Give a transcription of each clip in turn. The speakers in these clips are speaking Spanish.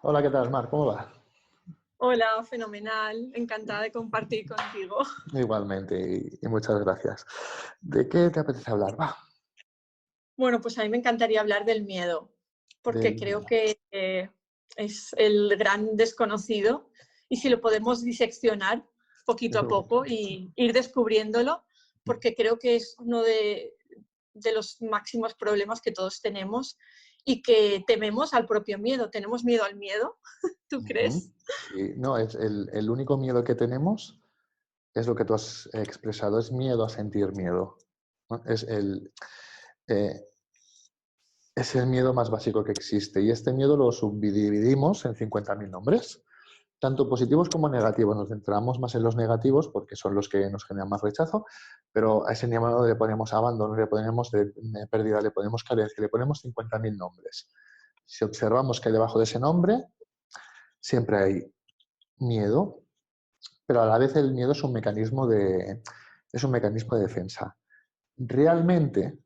Hola, ¿qué tal, Mar? ¿Cómo va? Hola, fenomenal. Encantada de compartir contigo. Igualmente, y muchas gracias. ¿De qué te apetece hablar? Va, Bueno, pues a mí me encantaría hablar del miedo, porque del creo miedo. que es el gran desconocido y si lo podemos diseccionar poquito a poco y ir descubriéndolo, porque creo que es uno de los máximos problemas que todos tenemos y que tememos al propio miedo. ¿Tenemos miedo al miedo? ¿Tú Ujú. crees? Sí, no, es el único miedo que tenemos es lo que tú has expresado, es miedo a sentir miedo, ¿no? Eh, es el miedo más básico que existe y este miedo lo subdividimos en 50.000 nombres. Tanto positivos como negativos. Nos centramos más en los negativos porque son los que nos generan más rechazo, pero a ese miedo le ponemos abandono, le ponemos pérdida, le ponemos carencia, le ponemos 50.000 nombres. Si observamos que debajo de ese nombre siempre hay miedo, pero a la vez el miedo es un mecanismo de defensa. Realmente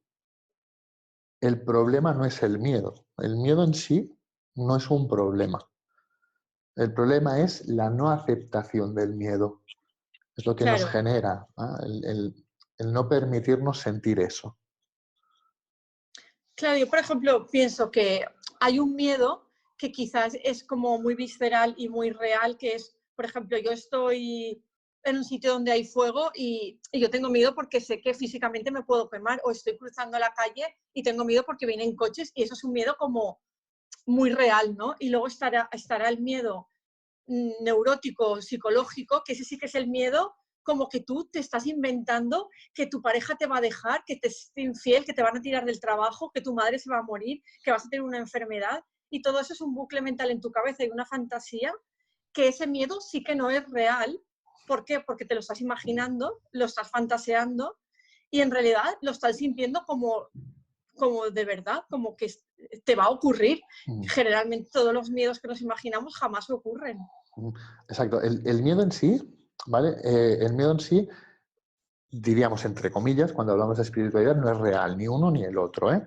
el problema no es el miedo. El miedo en sí no es un problema. El problema es la no aceptación del miedo. Es lo que nos Claro. genera, ¿no? El no permitirnos sentir eso. Claro, yo por ejemplo pienso que hay un miedo que quizás es como muy visceral y muy real, que es, por ejemplo, yo estoy en un sitio donde hay fuego y yo tengo miedo porque sé que físicamente me puedo quemar, o estoy cruzando la calle y tengo miedo porque vienen coches y eso es un miedo como muy real, ¿no? Y luego estará el miedo neurótico, psicológico, que ese sí que es el miedo, como que tú te estás inventando que tu pareja te va a dejar, que te es infiel, que te van a tirar del trabajo, que tu madre se va a morir, que vas a tener una enfermedad, y todo eso es un bucle mental en tu cabeza y una fantasía, que ese miedo sí que no es real. ¿Por qué? Porque te lo estás imaginando, lo estás fantaseando y en realidad lo estás sintiendo como de verdad, como que te va a ocurrir. Generalmente todos los miedos que nos imaginamos jamás ocurren. Exacto. El miedo en sí, ¿vale? El miedo en sí, diríamos entre comillas, cuando hablamos de espiritualidad, no es real, ni uno ni el otro, ¿eh?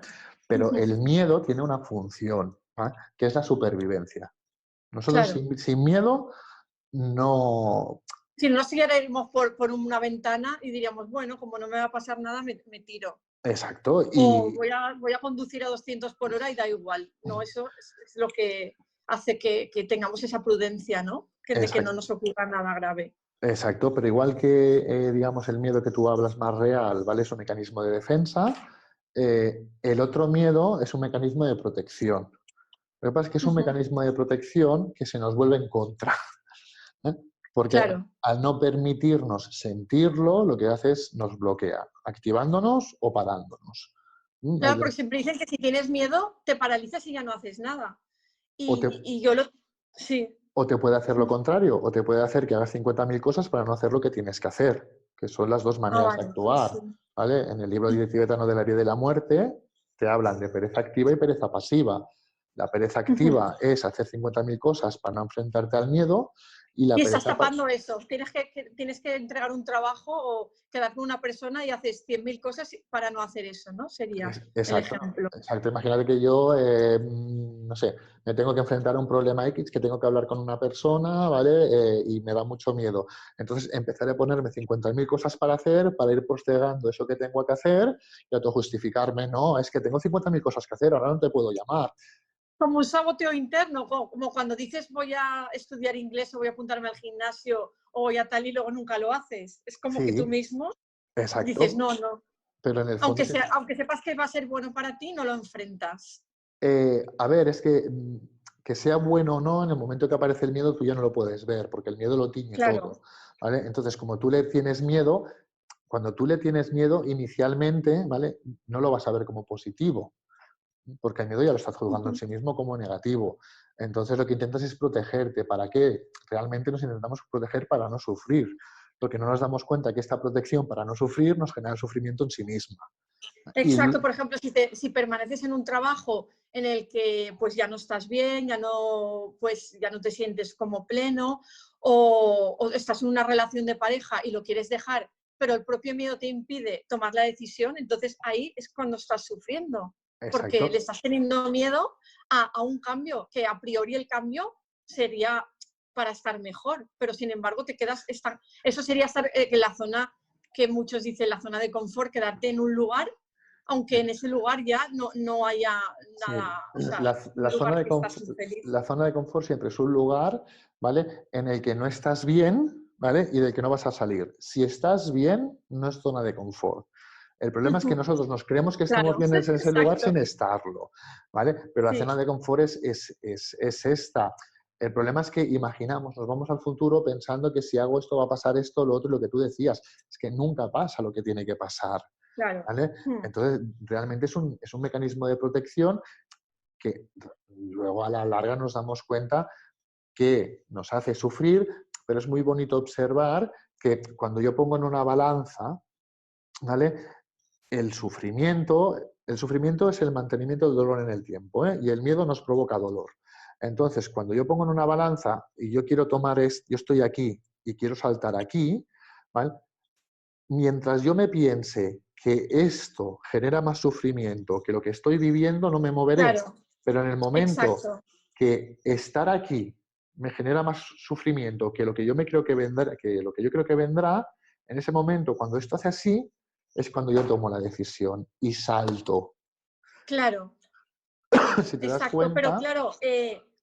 Pero Ujú. el miedo tiene una función, ¿ah? Que es la supervivencia. Nosotros Claro. sin miedo no. Si no nos siguiéramos por una ventana y diríamos, bueno, como no me va a pasar nada, me tiro. Exacto. O Y voy a conducir a 200 por hora y da igual. No, eso es lo que hace que tengamos esa prudencia, ¿no? Que de que no exacto. nos ocurra nada grave. Exacto, pero igual que, digamos, el miedo que tú hablas más real, ¿vale? Es un mecanismo de defensa, el otro miedo es un mecanismo de protección. Lo que pasa es que es un Ujú. mecanismo de protección que se nos vuelve en contra, ¿eh? Porque Claro. al no permitirnos sentirlo, lo que hace es nos bloquea, activándonos o parándonos. Claro, porque siempre dicen que si tienes miedo, te paralizas y ya no haces nada. O te, Y yo lo... Sí. o te puede hacer lo contrario, o te puede hacer que hagas 50.000 cosas para no hacer lo que tienes que hacer, que son las dos Ah, maneras de vale. Sí. actuar, ¿vale? En el libro 10 tibetano del área de la muerte te hablan de pereza activa y pereza pasiva. La pereza activa es hacer 50.000 cosas para no enfrentarte al miedo y la Y estás pereza pasiva. tapando eso. Tienes que entregar un trabajo o quedar con una persona y haces 100.000 cosas para no hacer eso, ¿no? Sería el Exacto, ejemplo. exacto. Imagínate que yo, no sé, me tengo que enfrentar a un problema X, que tengo que hablar con una persona, ¿vale? Y me da mucho miedo. Entonces empezaré a ponerme 50.000 cosas para hacer, para ir postergando eso que tengo que hacer y autojustificarme. No, es que tengo 50.000 cosas que hacer, ahora no te puedo llamar. Como un saboteo interno, como cuando dices voy a estudiar inglés o voy a apuntarme al gimnasio o voy a tal y luego nunca lo haces. Es como que tú Sí, mismo dices, exacto. no, no. Pero en el fondo, Aunque sepas que va a ser bueno para ti, no lo enfrentas. a ver, es que sea bueno o no, en el momento que aparece el miedo, tú ya no lo puedes ver, porque el miedo lo tiñe Claro. todo, ¿vale? Entonces, como tú le tienes miedo, cuando tú le tienes miedo, inicialmente, ¿vale? No lo vas a ver como positivo, porque el miedo ya lo estás juzgando en Ujú. sí mismo como negativo. Entonces, lo que intentas es protegerte. ¿Para qué? Realmente nos intentamos proteger para no sufrir, porque no nos damos cuenta que esta protección para no sufrir nos genera el sufrimiento en sí misma. Y Exacto, por ejemplo, si permaneces en un trabajo en el que pues ya no estás bien, pues, ya no te sientes como pleno, o estás en una relación de pareja y lo quieres dejar, pero el propio miedo te impide tomar la decisión, entonces ahí es cuando estás sufriendo. porque le exacto. estás teniendo miedo a un cambio, que a priori el cambio sería para estar mejor, pero sin embargo te quedas, eso sería estar en la zona que muchos dicen la zona de confort, quedarte en un lugar, aunque en ese lugar ya no haya Sí, nada, o sea, la un zona lugar de que estás confort, infeliz. la zona de confort siempre es un lugar, ¿vale? En el que no estás bien, ¿vale? Y del que no vas a salir. Si estás bien, no es zona de confort. El problema es que nosotros nos creemos que estamos Claro, bien en ese lugar exacto, sin estarlo, ¿vale? Pero la sí, zona de confort es esta. El problema es que imaginamos, nos vamos al futuro pensando que si hago esto va a pasar esto, lo otro, y lo que tú decías. Es que nunca pasa lo que tiene que pasar, claro. ¿vale? Entonces, realmente es un mecanismo de protección que luego a la larga nos damos cuenta que nos hace sufrir, pero es muy bonito observar que cuando yo pongo en una balanza, ¿vale? El sufrimiento es el mantenimiento del dolor en el tiempo, ¿eh? Y el miedo nos provoca dolor. Entonces, cuando yo pongo en una balanza y yo quiero tomar yo estoy aquí y quiero saltar aquí, ¿vale? Mientras yo me piense que esto genera más sufrimiento que lo que estoy viviendo, no me moveré. Claro, Pero en el momento exacto. que estar aquí me genera más sufrimiento que lo que yo me creo que vendrá, que lo que yo creo que vendrá, en ese momento, cuando esto hace así, es cuando yo tomo la decisión y salto. Claro, Si te das exacto. Pero cuenta, claro,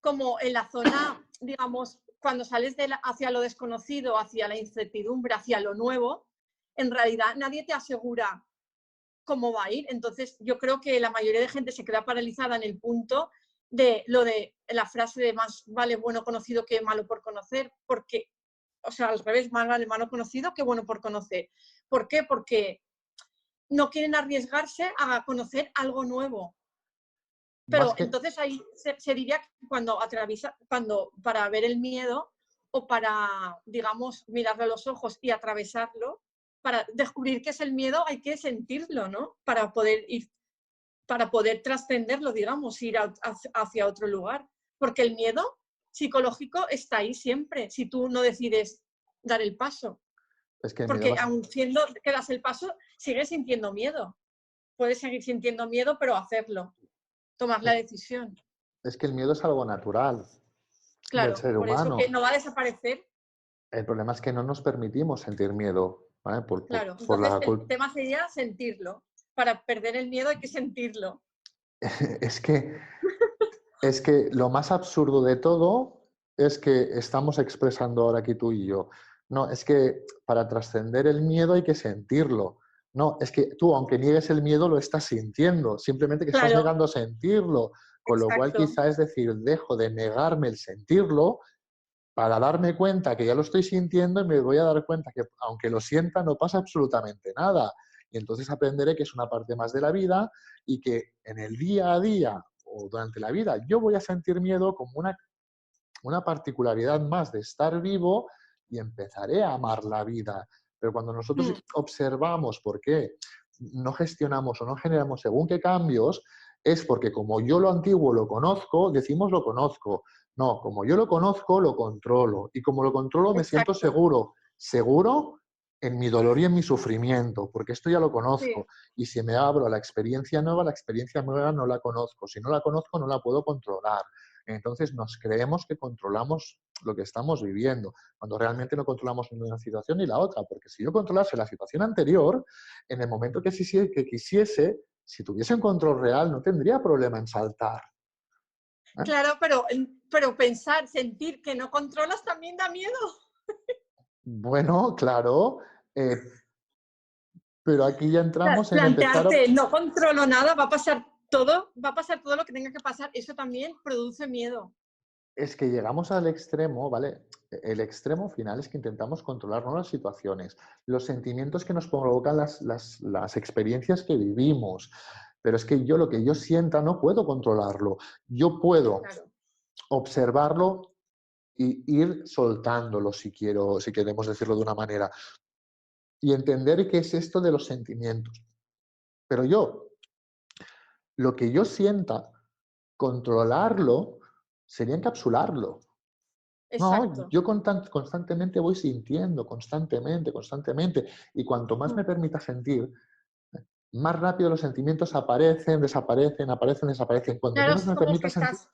como en la zona, digamos, cuando sales hacia lo desconocido, hacia la incertidumbre, hacia lo nuevo, en realidad nadie te asegura cómo va a ir. Entonces, yo creo que la mayoría de gente se queda paralizada en el punto de lo de la frase de más vale bueno conocido que malo por conocer, porque, o sea, al revés, más vale malo conocido que bueno por conocer. ¿Por qué? Porque no quieren arriesgarse a conocer algo nuevo. más Pero que, entonces ahí se diría que cuando para ver el miedo o para, digamos, mirarle a los ojos y atravesarlo, para descubrir qué es el miedo hay que sentirlo, ¿no? Para poder trascenderlo, digamos, ir hacia otro lugar. Porque el miedo psicológico está ahí siempre, si tú no decides dar el paso. es que el miedo Porque más, aun siendo que das el paso, sigues sintiendo miedo. Puedes seguir sintiendo miedo, pero hacerlo, tomar la decisión. es que el miedo es algo natural del Claro, ser por eso que humano. no va a desaparecer. El problema es que no nos permitimos sentir miedo, ¿vale? Claro, Por entonces la el culpa. tema sería sentirlo. Para perder el miedo hay que sentirlo. Es que Es que lo más absurdo de todo es que estamos expresando ahora aquí tú y yo. No, es que para trascender el miedo hay que sentirlo. No, es que tú, aunque niegues el miedo, lo estás sintiendo. Simplemente que estás Claro, negando sentirlo. Con lo cual, exacto. quizá es decir, dejo de negarme el sentirlo para darme cuenta que ya lo estoy sintiendo y me voy a dar cuenta que aunque lo sienta no pasa absolutamente nada. Y entonces aprenderé que es una parte más de la vida y que en el día a día o durante la vida yo voy a sentir miedo como una particularidad más de estar vivo y empezaré a amar la vida. Pero cuando nosotros Mm, observamos por qué no gestionamos o no generamos según qué cambios, es porque como yo lo antiguo lo conozco, decimos lo conozco. No, como yo lo conozco, lo controlo. Y como lo controlo, me siento exacto. seguro. Seguro en mi dolor y en mi sufrimiento, porque esto ya lo Sí, conozco. Y si me abro a la experiencia nueva no la conozco. Si no la conozco, no la puedo controlar. Entonces nos creemos que controlamos lo que estamos viviendo, cuando realmente no controlamos ni una situación ni la otra, porque si yo controlase la situación anterior, en el momento que quisiese, si tuviese un control real, no tendría problema en saltar. ¿Eh? claro, pero pensar, sentir que no controlas también da miedo. Bueno, claro, eh, pero aquí ya entramos en empezar a... Plantearte, no controlo nada, va a pasar todo lo que tenga que pasar. Eso también produce miedo. Es que llegamos al extremo, ¿vale? El extremo final es que intentamos controlar no las situaciones, los sentimientos que nos provocan las experiencias que vivimos. Pero es que yo lo que yo sienta no puedo controlarlo. Yo puedo Claro, observarlo y ir soltándolo, si quiero, si queremos decirlo de una manera, y entender qué es esto de los sentimientos. Pero yo, lo que yo sienta, controlarlo sería encapsularlo. No, exacto. yo constantemente voy sintiendo, constantemente. Y cuanto más me Mm, permita sentir, más rápido los sentimientos aparecen, desaparecen, aparecen, desaparecen. Cuanto Claro, menos es me como que permita sentir, estás,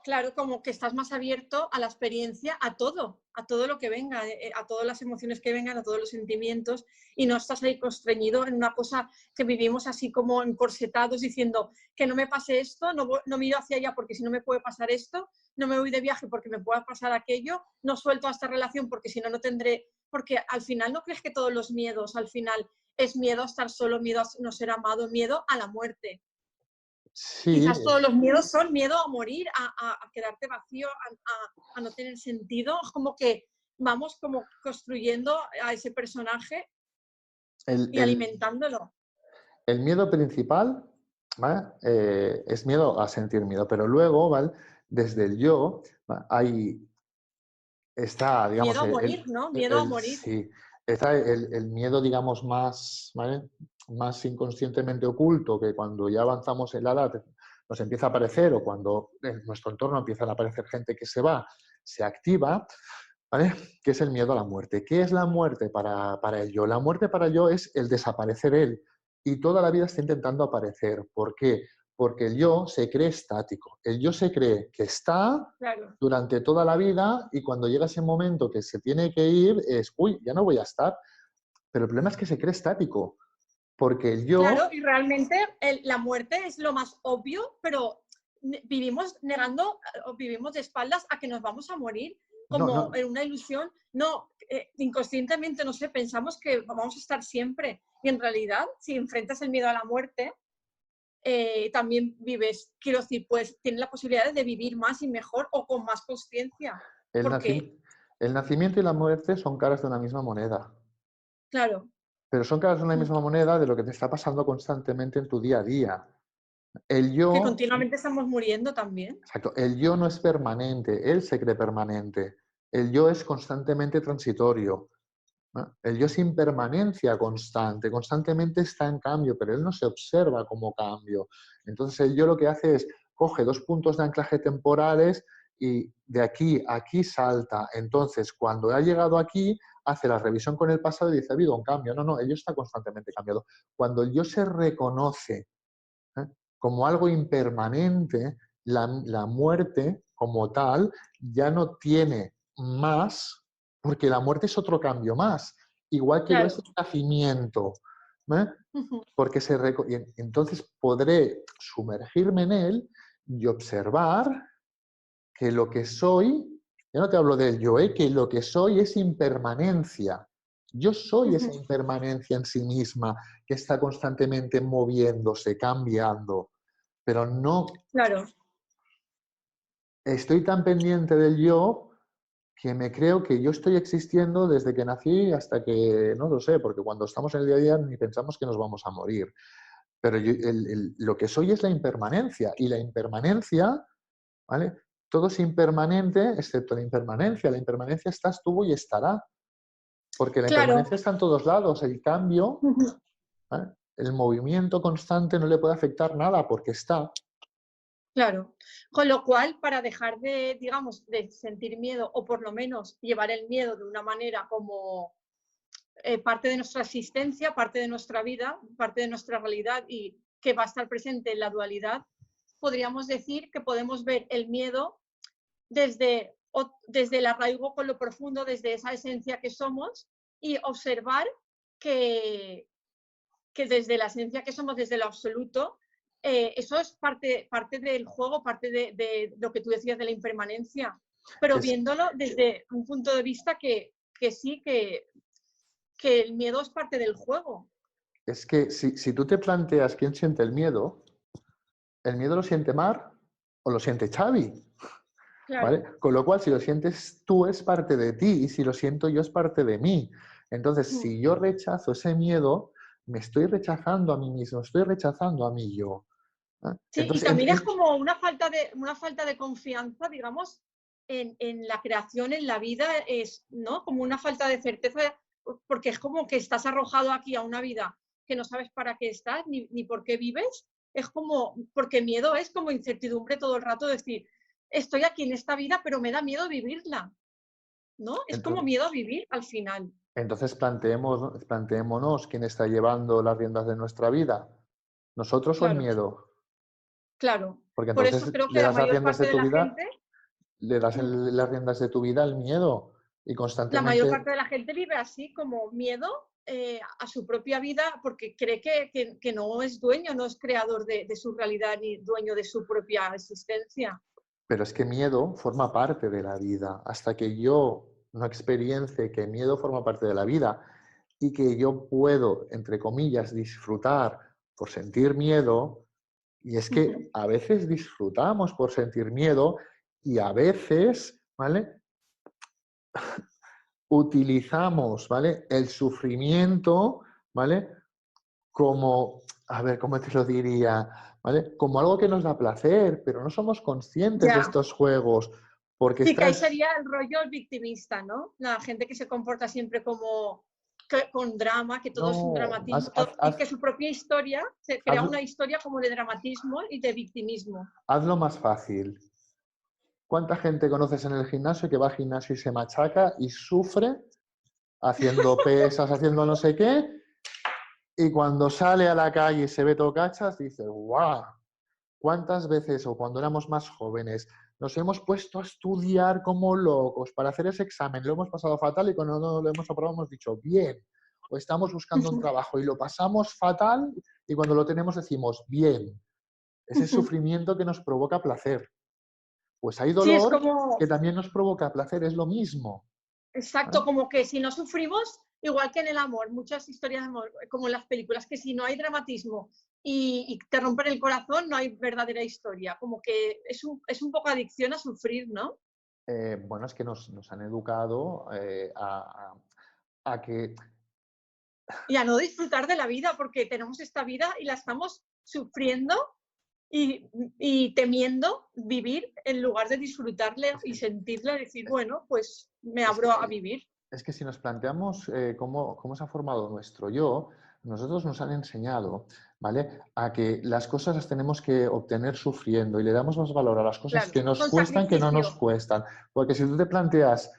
claro, como que estás más abierto a la experiencia, a todo lo que venga, a todas las emociones que vengan, a todos los sentimientos, y no estás ahí constreñido en una cosa que vivimos así como encorsetados, diciendo que no me pase esto, no miro hacia allá porque si no me puede pasar esto, no me voy de viaje porque me pueda pasar aquello, no suelto a esta relación porque si no, no tendré, porque al final no crees que todos los miedos, al final es miedo a estar solo, miedo a no ser amado, miedo a la muerte. sí, Quizás todos los miedos son miedo a morir, a quedarte vacío, a no tener sentido. Es como que vamos como construyendo a ese personaje el, y el- alimentándolo. el miedo principal, ¿vale? Es miedo a sentir miedo, pero luego, ¿vale? Desde el yo, ¿vale? Está, Miedo digamos, a morir, ¿no? Miedo a morir. sí, está el miedo, digamos, más, ¿vale? Más inconscientemente oculto, que cuando ya avanzamos en la edad nos empieza a aparecer, o cuando en nuestro entorno empiezan a aparecer gente que se va, se activa, ¿vale? Que es el miedo a la muerte. ¿Qué es la muerte para el yo? La muerte para el yo es el desaparecer él. Y toda la vida está intentando aparecer. ¿Por qué? Porque el yo se cree estático. El yo se cree que está Claro. durante toda la vida y cuando llega ese momento que se tiene que ir es, uy, ya no voy a estar. Pero el problema es que se cree estático. Porque el Claro, yo, y realmente la muerte es lo más obvio, pero vivimos negando o vivimos de espaldas a que nos vamos a morir no, como no, en una ilusión. No, inconscientemente, no sé, pensamos que vamos a estar siempre. Y en realidad, si enfrentas el miedo a la muerte, también vives, quiero decir, pues tienes la posibilidad de vivir más y mejor o con más conciencia. el, Porque, el nacimiento y la muerte son caras de una misma moneda. claro, Pero son caras de una misma moneda de lo que te está pasando constantemente en tu día a día. El que yo, continuamente estamos muriendo también. exacto, el yo no es permanente, él se cree permanente. El yo es constantemente transitorio, ¿no? El yo es impermanencia constante, constantemente está en cambio, pero él no se observa como cambio. Entonces el yo lo que hace es coge dos puntos de anclaje temporales y de aquí a aquí salta. Entonces, cuando ha llegado aquí, hace la revisión con el pasado y dice, ha habido un cambio. No, no, el yo está constantemente cambiado. Cuando el yo se reconoce, ¿eh? Como algo impermanente, la muerte como tal ya no tiene más, porque la muerte es otro cambio más, igual que lo es Claro. el nacimiento. ¿Eh? Ujú. Porque y entonces podré sumergirme en él y observar que lo que soy, ya no te hablo del yo, que lo que soy es impermanencia. Yo soy esa Ujú. impermanencia en sí misma que está constantemente moviéndose, cambiando, pero no Claro. estoy tan pendiente del yo que me creo que yo estoy existiendo desde que nací hasta que, no lo sé, porque cuando estamos en el día a día ni pensamos que nos vamos a morir. Pero lo que soy es la impermanencia y la impermanencia, ¿vale? Todo es impermanente excepto la impermanencia. La impermanencia está, estuvo y estará, porque la Claro. impermanencia está en todos lados. El cambio, Ujú. ¿vale? El movimiento constante no le puede afectar nada porque está. Claro. Con lo cual, para dejar de, digamos, de sentir miedo o por lo menos llevar el miedo de una manera como parte de nuestra existencia, parte de nuestra vida, parte de nuestra realidad y que va a estar presente en la dualidad, podríamos decir que podemos ver el miedo desde el arraigo con lo profundo, desde esa esencia que somos y observar que, que desde la esencia que somos, desde lo absoluto, eso es parte del juego, parte de lo que tú decías de la impermanencia, pero Es, viéndolo desde un punto de vista que sí, que el miedo es parte del juego. es que si tú te planteas quién siente el miedo lo siente Mar o lo siente Xavi, ¿vale? Claro. Con lo cual, si lo sientes tú es parte de ti y si lo siento yo es parte de mí. Entonces, Mm. si yo rechazo ese miedo, me estoy rechazando a mí mismo, estoy rechazando a mí yo. ¿Eh? Sí, y Entonces, también es como una falta de confianza, digamos, en la creación, en la vida, es, ¿no? Como una falta de certeza, porque es como que estás arrojado aquí a una vida que no sabes para qué estás ni por qué vives. Es como, porque miedo es como incertidumbre todo el rato, decir, estoy aquí en esta vida, pero me da miedo vivirla, ¿no? Es como entonces, miedo a vivir al final. Entonces planteémonos quién está llevando las riendas de nuestra vida, nosotros o el claro, miedo. claro. Porque Por eso entonces creo le que la das las mayor riendas parte de de tu la vida, gente, le das mm, las riendas de tu vida al miedo y la mayor constantemente, parte de la gente vive así como miedo a su propia vida porque cree que no es dueño, no es creador de su realidad ni dueño de su propia existencia. pero es que miedo forma parte de la vida. Hasta que yo no experiencie que miedo forma parte de la vida y que yo puedo, entre comillas, disfrutar por sentir miedo, y es que a veces disfrutamos por sentir miedo y a veces, ¿vale? Utilizamos, ¿vale? El sufrimiento, ¿vale? Como, a ver, ¿cómo te lo diría? ¿Vale? Como algo que nos da placer, pero no somos conscientes de Ya. estos juegos, porque Sí, que ahí estás, sería el rollo victimista, ¿no? La gente que se comporta siempre como con drama, que todo es un no, dramatismo y que su propia historia se crea haz- una historia como de dramatismo y de victimismo. hazlo más fácil. ¿Cuánta gente conoces en el gimnasio que va al gimnasio y se machaca y sufre haciendo pesas, haciendo no sé qué? Y cuando sale a la calle y se ve todo cachas, dice, ¡guau! ¿Cuántas veces o cuando éramos más jóvenes nos hemos puesto a estudiar como locos para hacer ese examen? Lo hemos pasado fatal y cuando no lo hemos aprobado hemos dicho, bien. O estamos buscando un trabajo y lo pasamos fatal y cuando lo tenemos decimos, bien. Ese sufrimiento que nos provoca placer. Pues hay Sí, es dolor como, que también nos provoca placer, es lo mismo. exacto, ¿Vale? como que si no sufrimos, igual que en el amor, muchas historias de amor, como en las películas, que si no hay dramatismo y te rompen el corazón, no hay verdadera historia. Como que es un poco adicción a sufrir, ¿no? Bueno, es que nos han educado a que Y a no disfrutar de la vida porque tenemos esta vida y la estamos sufriendo y, y temiendo vivir en lugar de disfrutarle es y que, sentirle y decir, es, bueno, pues me es abro a que vivir. Es que si nos planteamos cómo se ha formado nuestro yo, nosotros nos han enseñado, ¿vale? A que las cosas las tenemos que obtener sufriendo y le damos más valor a las cosas Claro, que nos con cuestan que no nos sacrificio. cuestan. Porque si tú te planteas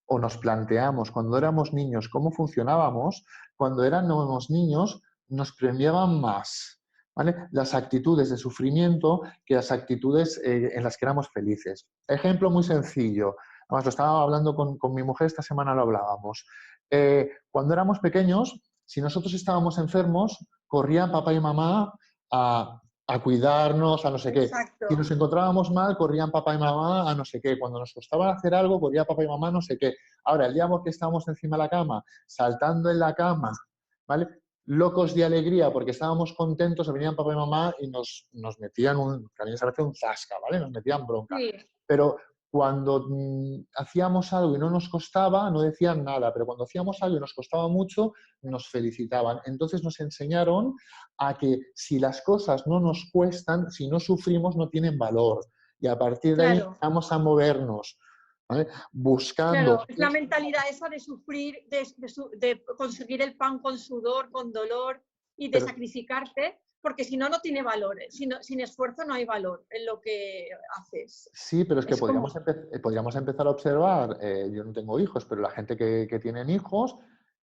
o nos planteamos cuando éramos niños cómo funcionábamos, cuando éramos niños nos premiaban más, ¿vale? Las actitudes de sufrimiento que las actitudes en las que éramos felices. Ejemplo muy sencillo. Además, lo estaba hablando con mi mujer, esta semana lo hablábamos. Cuando éramos pequeños, si nosotros estábamos enfermos, corrían papá y mamá a cuidarnos, a no sé qué. Si Exacto. nos encontrábamos mal, corrían papá y mamá a no sé qué. Cuando nos costaba hacer algo, corría papá y mamá a no sé qué. Ahora, el día que estábamos encima de la cama, saltando en la cama, ¿vale? Locos de alegría porque estábamos contentos, venían papá y mamá y nos metían a mí me un zasca, ¿vale? Nos metían bronca. Sí, Pero cuando hacíamos algo y no nos costaba, no decían nada, pero cuando hacíamos algo y nos costaba mucho, nos felicitaban. Entonces nos enseñaron a que si las cosas no nos cuestan, si no sufrimos, no tienen valor. Y a partir de ahí claro. vamos a movernos, ¿vale? Claro, Buscando. es la mentalidad esa de sufrir, de conseguir el pan con sudor, con dolor y de Pero sacrificarte, porque si no, no tiene valor. Sin esfuerzo no hay valor en lo que haces. sí, pero es que Es como, podríamos empezar a observar, yo no tengo hijos, pero la gente que tienen hijos,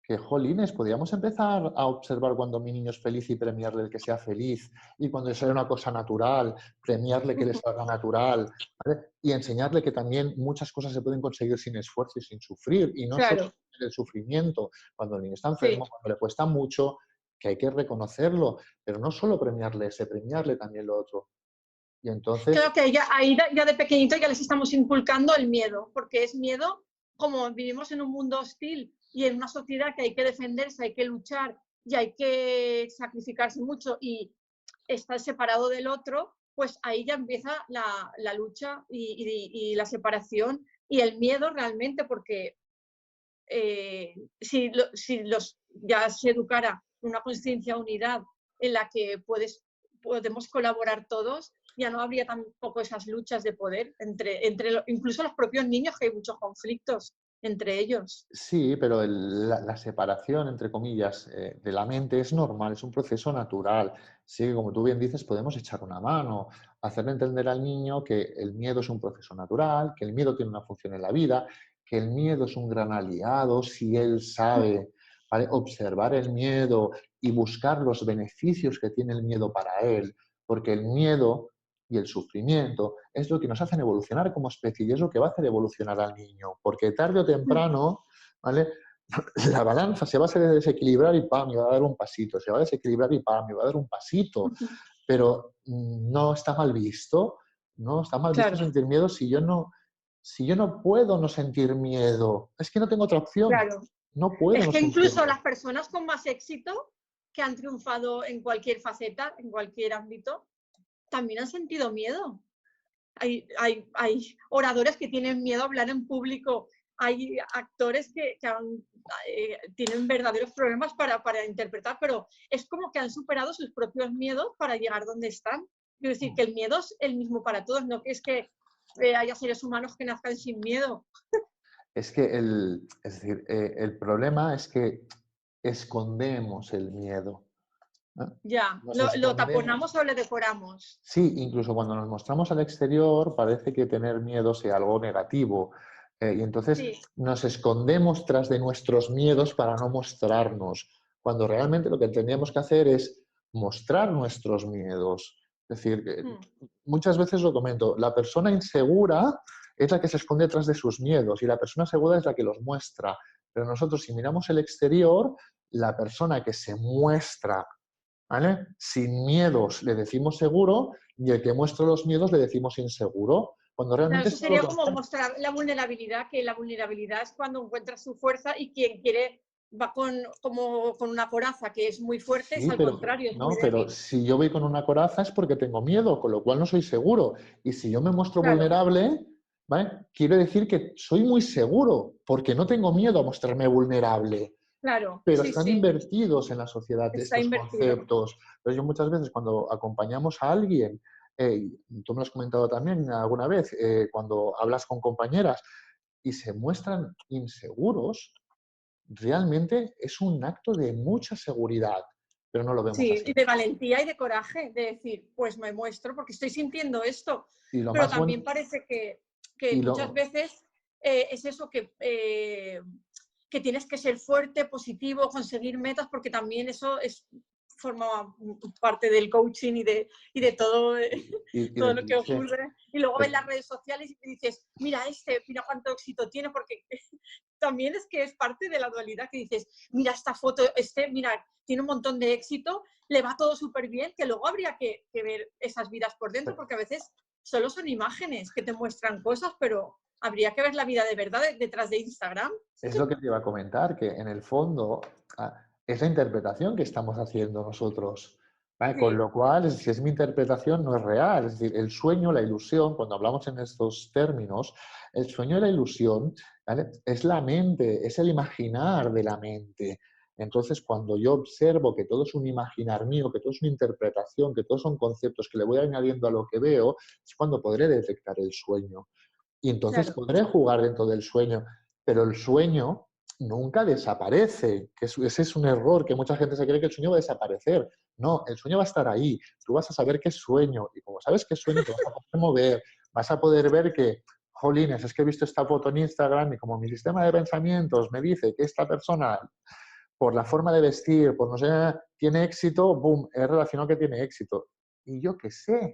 que jolines, podríamos empezar a observar cuando mi niño es feliz y premiarle el que sea feliz, y cuando sea una cosa natural, premiarle que le salga natural, ¿vale? Y enseñarle que también muchas cosas se pueden conseguir sin esfuerzo y sin sufrir, y no solo claro, el sufrimiento, cuando el niño está sí. enfermo, cuando le cuesta mucho, que hay que reconocerlo, pero no solo premiarle ese, premiarle también lo otro. Y entonces Creo que ahí ya de pequeñito ya les estamos inculcando el miedo, porque es miedo, como vivimos en un mundo hostil y en una sociedad que hay que defenderse, hay que luchar y hay que sacrificarse mucho y estar separado del otro, pues ahí ya empieza la lucha y la separación y el miedo realmente, porque si ya se educara una conciencia unidad en la que podemos colaborar todos, ya no habría tampoco esas luchas de poder entre incluso los propios niños, que hay muchos conflictos entre ellos. sí, pero la separación, entre comillas, de la mente es normal, es un proceso natural. Sí, que como tú bien dices, podemos echar una mano, hacerle entender al niño que el miedo es un proceso natural, que el miedo tiene una función en la vida, que el miedo es un gran aliado si él sabe, ¿vale?, observar el miedo y buscar los beneficios que tiene el miedo para él, porque el miedo y el sufrimiento es lo que nos hacen evolucionar como especie y es lo que va a hacer evolucionar al niño, porque tarde o temprano, ¿vale?, la balanza se va a desequilibrar y ¡pam!, me va a dar un pasito, se va a desequilibrar y ¡pam!, me va a dar un pasito, pero no está mal visto, no está mal visto Claro, sentir miedo si yo no puedo no sentir miedo, es que no tengo otra opción, claro. no puedo Es no que sentirlo. incluso las personas con más éxito, que han triunfado en cualquier faceta, en cualquier ámbito, también han sentido miedo. Hay oradores que tienen miedo a hablar en público, hay actores que tienen verdaderos problemas para interpretar, pero es como que han superado sus propios miedos para llegar donde están. Quiero decir que el miedo es el mismo para todos, no que es que haya seres humanos que nazcan sin miedo. Es que es decir, el problema es que escondemos el miedo, ¿no? Ya, Nos lo escondemos. taponamos o le decoramos. Sí, incluso cuando nos mostramos al exterior parece que tener miedo sea algo negativo. Y entonces Sí, nos escondemos tras de nuestros miedos para no mostrarnos, cuando realmente lo que tendríamos que hacer es mostrar nuestros miedos. Es decir, que mm, muchas veces lo comento, la persona insegura es la que se esconde tras de sus miedos y la persona segura es la que los muestra. Pero nosotros, si miramos el exterior, la persona que se muestra, ¿vale?, sin miedos le decimos seguro y el que muestra los miedos le decimos inseguro, cuando claro, realmente eso es todo lo sería como contrario. mostrar la vulnerabilidad, que la vulnerabilidad es cuando encuentras su fuerza y quien quiere va como con una coraza que es muy fuerte, es Sí, al contrario, es muy no, pero débil. si yo voy con una coraza es porque tengo miedo, con lo cual no soy seguro. Y si yo me muestro Claro, vulnerable, ¿vale?, quiere decir que soy muy seguro, porque no tengo miedo a mostrarme vulnerable. claro, Pero sí, están sí, invertidos en la sociedad está estos invertido. conceptos. Entonces yo muchas veces cuando acompañamos a alguien, y tú me lo has comentado también alguna vez, cuando hablas con compañeras y se muestran inseguros, realmente es un acto de mucha seguridad, pero no lo vemos Sí, así. y de valentía y de coraje, de decir, pues me muestro porque estoy sintiendo esto. Y lo Pero más también bueno, parece que y muchas lo, veces es eso que tienes que ser fuerte, positivo, conseguir metas, porque también eso forma parte del coaching y de todo, y todo del lo que cliché. ocurre. Y luego ves El- las redes sociales y te dices, mira mira cuánto éxito tiene, porque también es que es parte de la dualidad que dices, mira esta foto, mira, tiene un montón de éxito, le va todo súper bien, que luego habría que ver esas vidas por dentro, porque a veces solo son imágenes que te muestran cosas, pero habría que ver la vida de verdad detrás de Instagram. Es lo que te iba a comentar, que en el fondo es la interpretación que estamos haciendo nosotros, ¿vale? Con Sí, lo cual, si es mi interpretación, no es real. Es decir, el sueño, la ilusión, cuando hablamos en estos términos, el sueño y la ilusión, ¿vale?, es la mente, es el imaginar de la mente. Entonces, cuando yo observo que todo es un imaginar mío, que todo es una interpretación, que todos son conceptos que le voy añadiendo a lo que veo, es cuando podré detectar el sueño. Y entonces claro. podré jugar dentro del sueño, pero el sueño nunca desaparece, que ese es un error, que mucha gente se cree que el sueño va a desaparecer. No, el sueño va a estar ahí, tú vas a saber qué es sueño, y como sabes qué es sueño, te vas a poder mover, vas a poder ver que, jolines, es que he visto esta foto en Instagram y como mi sistema de pensamientos me dice que esta persona, por la forma de vestir, por no sé, tiene éxito, boom, he relacionado que tiene éxito. Y yo qué sé,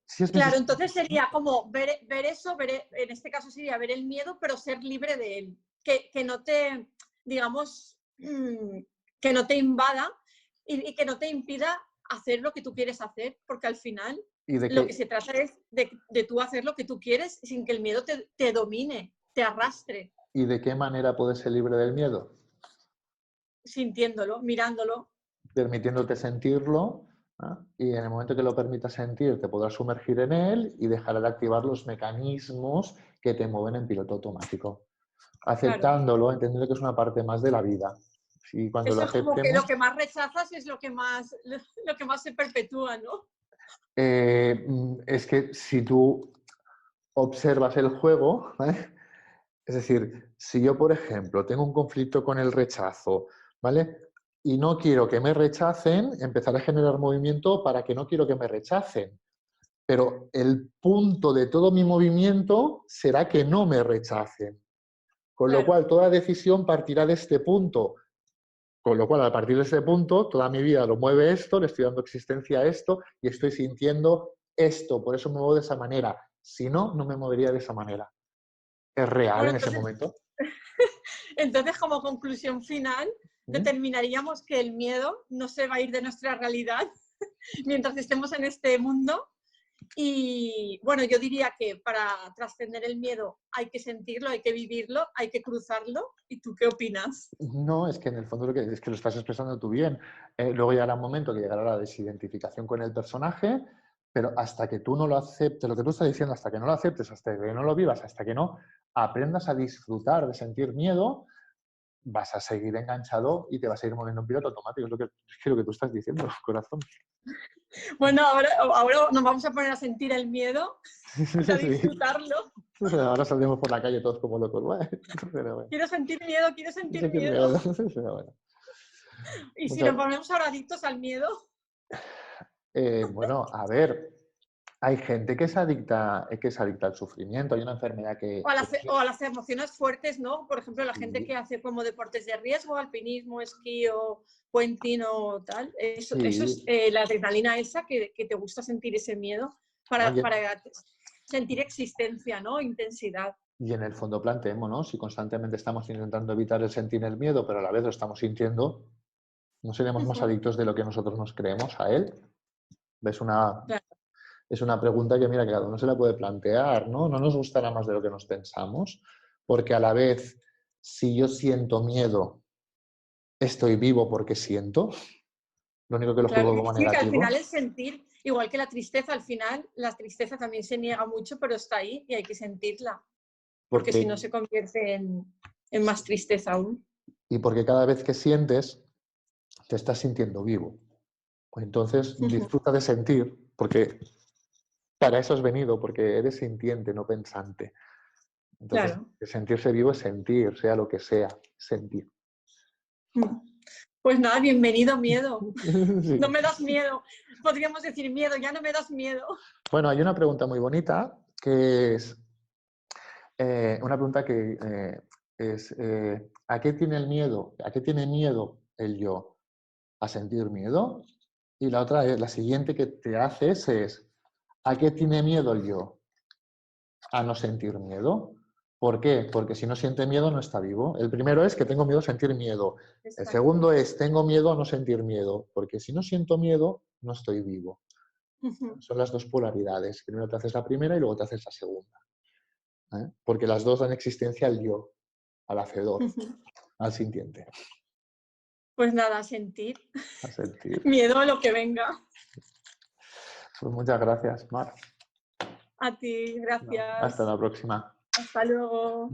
si es mi Claro, sistema. entonces sería como ver eso, en este caso sería ver el miedo, pero ser libre de él. Que no te, digamos, que no te invada y que no te impida hacer lo que tú quieres hacer, porque al final Y de lo que que se trata es de tú hacer lo que tú quieres sin que el miedo te domine, te arrastre, ¿Y de qué manera puedes ser libre del miedo? sintiéndolo, mirándolo. Permitiéndote sentirlo, ¿no? Y en el momento que lo permitas sentir, te podrás sumergir en él y dejar de activar los mecanismos que te mueven en piloto automático. Claro. Aceptándolo, entendiendo que es una parte más de la vida. Y cuando lo Eso es como que aceptemos, lo que más rechazas es lo que más se perpetúa, ¿no? es que si tú observas el juego, ¿vale? Es decir, si yo, por ejemplo, tengo un conflicto con el rechazo, ¿vale? Y no quiero que me rechacen, empezaré a generar movimiento para que no quiero que me rechacen. Pero el punto de todo mi movimiento será que no me rechacen. Con lo Claro. cual, toda decisión partirá de este punto. Con lo cual, a partir de ese punto, toda mi vida lo mueve esto, le estoy dando existencia a esto y estoy sintiendo esto. Por eso me muevo de esa manera. Si no, no me movería de esa manera. ¿Es real Bueno, en ese momento? entonces, como conclusión final, ¿Mm? determinaríamos que el miedo no se va a ir de nuestra realidad mientras estemos en este mundo. Y bueno, yo diría que para trascender el miedo hay que sentirlo, hay que vivirlo, hay que cruzarlo. ¿Y tú qué opinas? No, es que en el fondo es que lo estás expresando tú bien. Luego llegará un momento que llegará la desidentificación con el personaje, pero hasta que tú no lo aceptes, lo que tú estás diciendo, hasta que no lo aceptes, hasta que no lo vivas, hasta que no aprendas a disfrutar de sentir miedo, vas a seguir enganchado y te vas a ir moviendo en piloto automático. Es lo que tú estás diciendo, corazón. Bueno, ahora nos vamos a poner a sentir el miedo y a Sí. disfrutarlo. Ahora saldremos por la calle todos como locos. Bueno, pero bueno. Quiero sentir miedo, quiero sentir Sentir miedo. miedo. Pero bueno. Y si nos Muchas- ponemos ahora adictos al miedo, bueno, a ver, hay gente que es adicta al sufrimiento. Hay una enfermedad o a las emociones fuertes, ¿no? Por ejemplo, la gente que sí, hace como deportes de riesgo, alpinismo, esquí o puenting o tal. Eso es sí, la adrenalina esa que te gusta sentir ese miedo ¿no? para sentir existencia, ¿no? Intensidad. Y en el fondo planteemos, ¿no? Si constantemente estamos intentando evitar el sentir el miedo, pero a la vez lo estamos sintiendo, ¿no seremos más Ujú, adictos de lo que nosotros nos creemos a él? Es una, claro. es una pregunta que, mira, que cada uno se la puede plantear, ¿no? No nos gustará más de lo que nos pensamos, porque a la vez, si yo siento miedo, estoy vivo porque siento, lo único que lo Claro, juzgo como sí, que al negativo, final el sentir, igual que la tristeza, al final la tristeza también se niega mucho, pero está ahí y hay que sentirla, porque si no porque, se convierte en más tristeza aún. y porque cada vez que sientes, te estás sintiendo vivo. Pues entonces disfruta de sentir, porque para eso has venido, porque eres sintiente, no pensante. Entonces, Claro. sentirse vivo es sentir, sea lo que sea, sentir. Pues nada, bienvenido miedo. No Sí. me das miedo. Podríamos decir miedo, ya no me das miedo. Bueno, hay una pregunta muy bonita que es una pregunta que es ¿a qué tiene el miedo? ¿A qué tiene miedo el yo? ¿A sentir miedo? Y la otra es, la siguiente que te haces es ¿a qué tiene miedo el yo? A no sentir miedo. ¿Por qué? Porque si no siente miedo no está vivo. El primero es que tengo miedo a sentir miedo. El Exacto. segundo es tengo miedo a no sentir miedo, porque si no siento miedo no estoy vivo. Son las dos polaridades. Primero te haces la primera y luego te haces la segunda. Porque las dos dan existencia al yo, al hacedor, al sintiente, Pues nada, sentir. a sentir. Miedo a lo que venga. Pues muchas gracias, Mar. A ti, gracias. Hasta la próxima. Hasta luego.